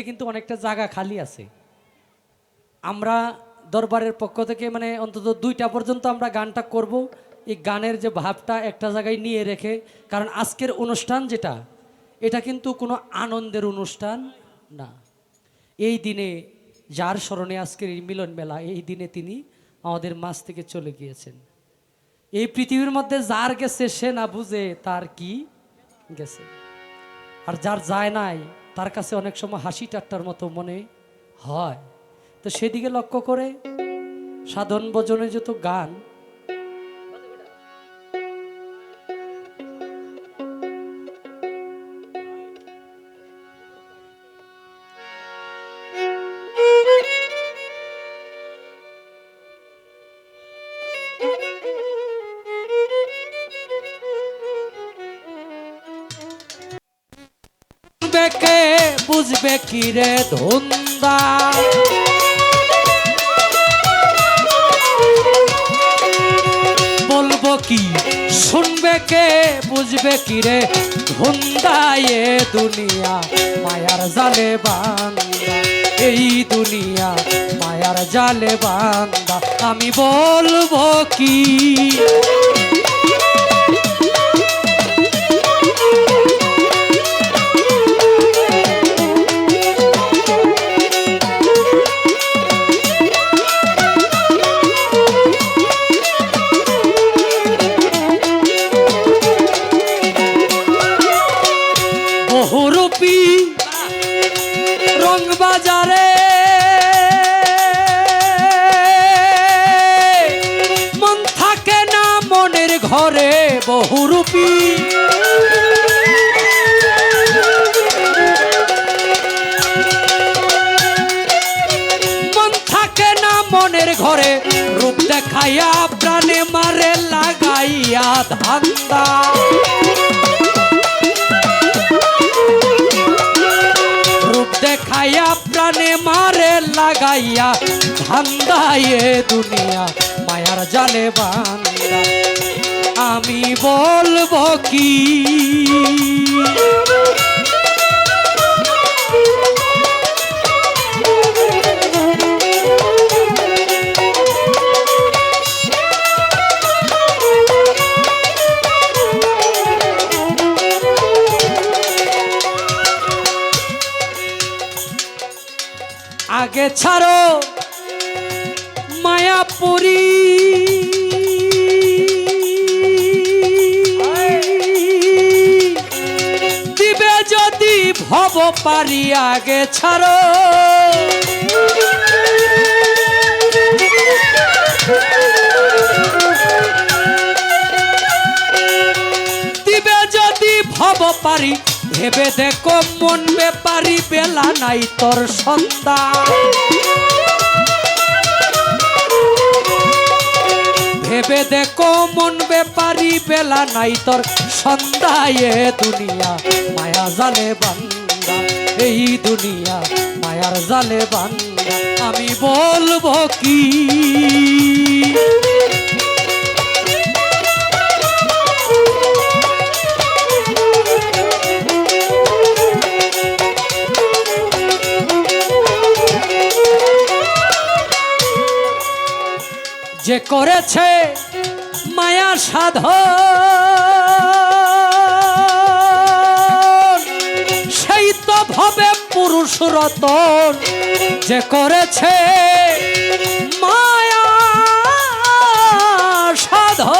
কিন্তু অনেকটা জায়গা খালি আছে। আমরা দরবারের পক্ষ থেকে মানে অন্তত 2টা পর্যন্ত আমরা গানটা করব। এই গানের যে ভাবটা একটা জায়গায় নিয়ে রেখে, কারণ আজকের অনুষ্ঠান যেটা, এটা কিন্তু কোনো আনন্দের অনুষ্ঠান না। এই দিনে যার স্মরণে আজকের এই মিলন মেলা, এই দিনে তিনি আমাদের মাঝ থেকে চলে গিয়েছেন। এই পৃথিবীর মধ্যে যার গেছে সে না বুঝে তার কি গেছে, আর যার যায় নাই তার কাছে অনেক সময় হাসি ঠাট্টার মতো মনে হয়। তো সেদিকে লক্ষ্য করে সাধন ভজনে যত গান, বেকে বুঝবে কি রে ধন্দা, বলবো কি শুনবে কে বুঝবে কি রে ধন্দা। এ দুনিয়া মায়ার জালে বান্দা, এই দুনিয়া মায়ার জালে বান্দা। আমি বলবো কি বহুরূপী রং বাজারে মন থাকে না মনের ঘরে। বহুরূপী মন থাকে না মনের ঘরে, রূপ দেখাইয়া প্রাণে মারে লাগাইয়া ধান্দা। দেখাইয়া প্রাণে মারে লাগাইয়া ধান্দা। এ দুনিয়া মায়ার জালে বান্দা। আমি বলবো কি আগে ছাড়ো মায়াপুরী, দিবে যদি ভব পারি। আগে ছাড়ো দিবে যদি ভব পারি। ভেবে দেখো মন ব্যাপারি, বেলা নাই তোর সন্ধ্যা। ভেবে দেখো মন ব্যাপারি, বেলা নাই তোর সন্ধ্যা। এ দুনিয়া মায়া জালে বান্দা, এই দুনিয়া মায়ার জালে বান্দা। আমি বলবো কি যে করেছে মায়া সাধন, সেই তো ভবে পুরুষ রতন। যে করেছে মায়া সাধন,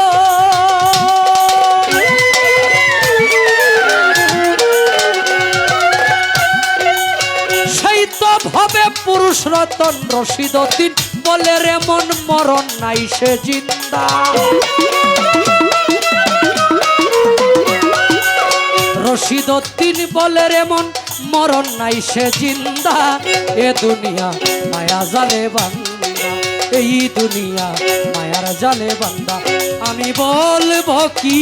সেই তো ভবে পুরুষ রতন। রশিদউদ্দিন বলে রে মন মরণ নাই সে জিন্দা। রশিদউদ্দিন বলে রে মন মরণ নাই সে জিন্দা। এ দুনিয়া মায়া জালে বান্দা, এই দুনিয়া মায়ার জালে বান্দা। আমি বলবো কি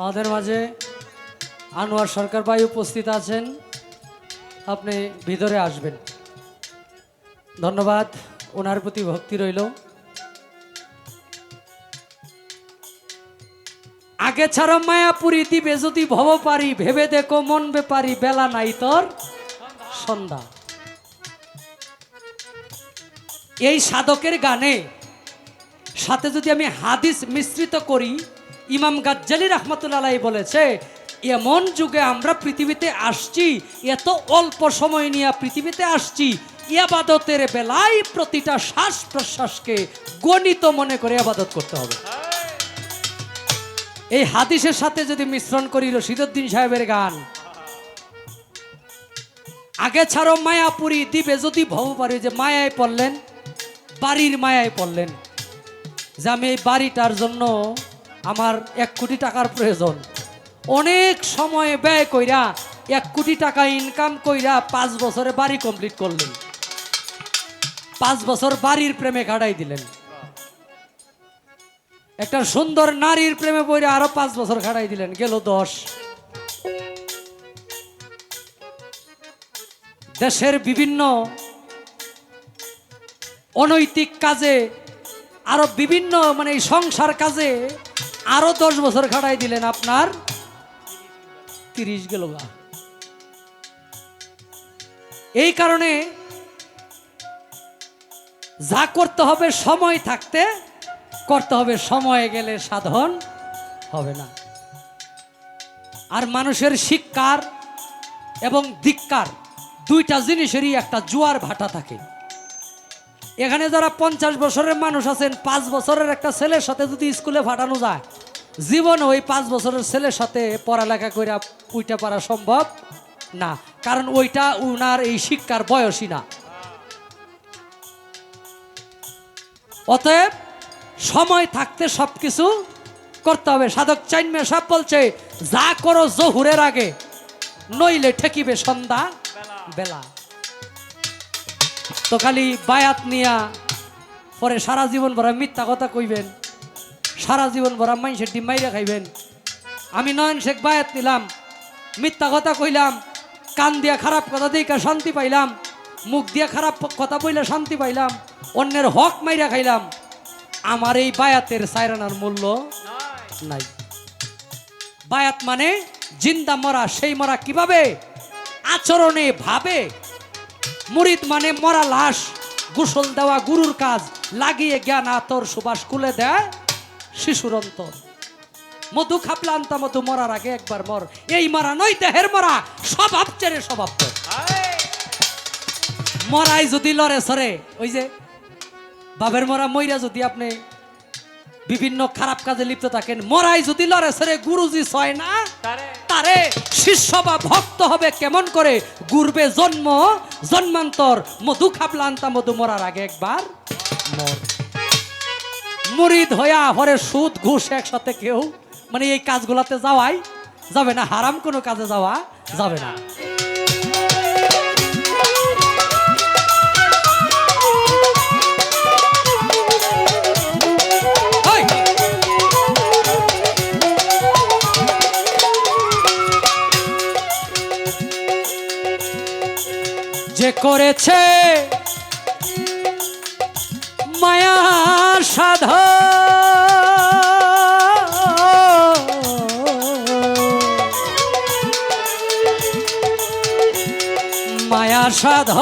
আমাদের মাঝে আনোয়ার সরকার ভাই উপস্থিত আছেন। আপনি ভিতরে আসবেন। ধন্যবাদ, ওনার প্রতি ভক্তি রইল। আগে ছাড়া মায়াপুরী দিবে যদি ভব পারি, ভেবে দেখো মন বেপারি, বেলা নাই তোর সন্ধ্যা। এই সাধকের গানে সাথে যদি আমি হাদিস মিশ্রিত করি, ইমাম গাজ্জালি রাহমাতুল্লাহ আলাইহি বলেছে, এমন যুগে আমরা পৃথিবীতে আসছি, এত অল্প সময় নিয়ে পৃথিবীতে আসছি, ইবাদতের বেলায় প্রতিটা শ্বাস প্রশ্বাসকে গণিত মনে করে ইবাদত করতে হবে। এই হাদিসের সাথে যদি মিশ্রণ করি রশিদউদ্দিন সাহেবের গান, আগে ছাড়ো মায়াপুরী দিবে যদি ভব পারি, যে মায়ায় পড়লেন, বাড়ির মায়ায় পড়লেন, যে আমি এই বাড়িটার জন্য আমার 1 কোটি টাকার প্রয়োজন, অনেক সময় ব্যয় কইরা 1 কোটি টাকা ইনকাম কইরা 5 বছরে বাড়ি কমপ্লিট করলেন, 5 বছর বাড়ির প্রেমে কাটাই দিলেন। একটা সুন্দর নারীর প্রেমে পড়ে আরো 5 বছর কাটাই দিলেন, গেল 10। দেশের বিভিন্ন অনৈতিক কাজে আরো বিভিন্ন মানে এই সংসার কাজে আরো 10 বছর কাটাই দিলেন, আপনার 30 গেল। এই কারণে যা করতে হবে সময় থাকতে করতে হবে, সময় গেলে সাধন হবে না। আর মানুষের শিক্ষার এবং ধিক্কার দুইটা জিনিসেরই একটা জোয়ার ভাটা থাকে। এখানে যারা 50 বছরের মানুষ আছেন, 5 বছরের একটা ছেলের সাথে যদি স্কুলে পাঠানো যায়, জীবন ওই 5 বছরের ছেলের সাথে পড়ালেখা করে উইটা পারা সম্ভব না, কারণ ওইটা উনার এই শিক্ষার বয়সই না। অতএব সময় থাকতে সবকিছু করতে হবে। সাধক চাইনমে সাহেব বলছে, যা করো জহুরের আগে, নইলে ঠেকিবে সন্ধ্যা বেলা। তো খালি বায়াত নিয়া পরে সারা জীবন ভরা মিথ্যা কথা কইবেন, সারা জীবন ভরা মাইসের ডিম মাইরা খাইবেন। আমি নয়ন শেখ বায়াত নিলাম, মিথ্যা কথা কইলাম, কান দিয়া খারাপ কথা দিয়ে শান্তি পাইলাম, মুখ দিয়া খারাপ কথা বইলে শান্তি পাইলাম, অন্যের হক মাইরা খাইলাম, আমার এই বায়াতের সায়রানার মূল্য নাই। বায়াত মানে জিন্দা মরা, সেই মরা কিভাবে? আচরণে, ভাবে। মুরিদ মানে মরা লাশ, গোসল দেওয়া গুরুর কাজ, লাগিয়ে জ্ঞান আতর সুবাস কুলে দেয় শিশুর অন্তর। মধু খাপলা আনতা মধু, মরার আগে একবার মর। এই মরা নই দেহের মরা, স্বভাব চেনে স্বভাব তোর। মরাই যদি লড়ে সরে, ওই যে বাবের মরা মইরা যদি আপনি বিভিন্ন খারাপ কাজে লিপ্ত থাকেন, মরাই যদি লড়ে সরে গুরুজি ছয় না তারে, শিষ্য বা ভক্ত হবে কেমন করে? গুরবে জন্ম জন্মান্তর, মধু খাপলা আনতা মধু, মরার আগে একবার মর। মুরিদ হইয়া হরে সুদ ঘুষ একসাথে কেউ মানে এই কাজগুলাতে যাওয়াই যাবে না, হারাম কোনো কাজে যাওয়া যাবে না। যে করেছে মায়া সাধন, মায়া সাধন,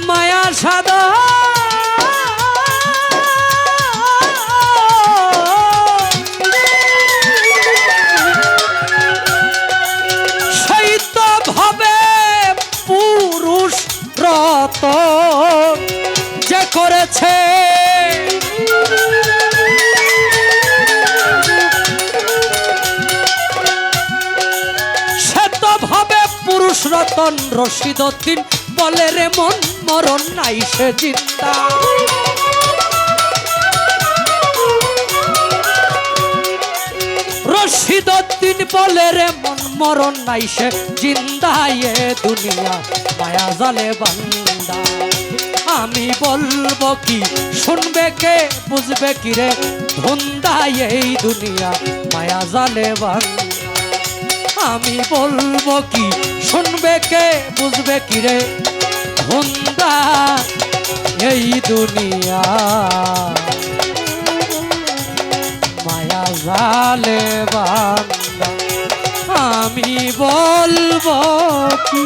মায়া সাধন, যে করেছে সে তো ভাবে পুরুষ রতন। রশিদউদ্দিন বলে রে মন, মরণ নাই সে জিন্দা। রশিদউদ্দিন বলে রে মন, মরণ নাই সে জিন্দা। এ দুনিয়া মায়া জালে বান্দা। আমি বলবো কি, শুনবে কে, বুঝবে কি রে ধুন্দা। এই দুনিয়া মায়া জালে বান্দা। আমি বলবো কি শুনবে কে বুঝবে কি রে বন্ধা এই দুনিয়া মায়া জালে বান্দা আমি বলবো কি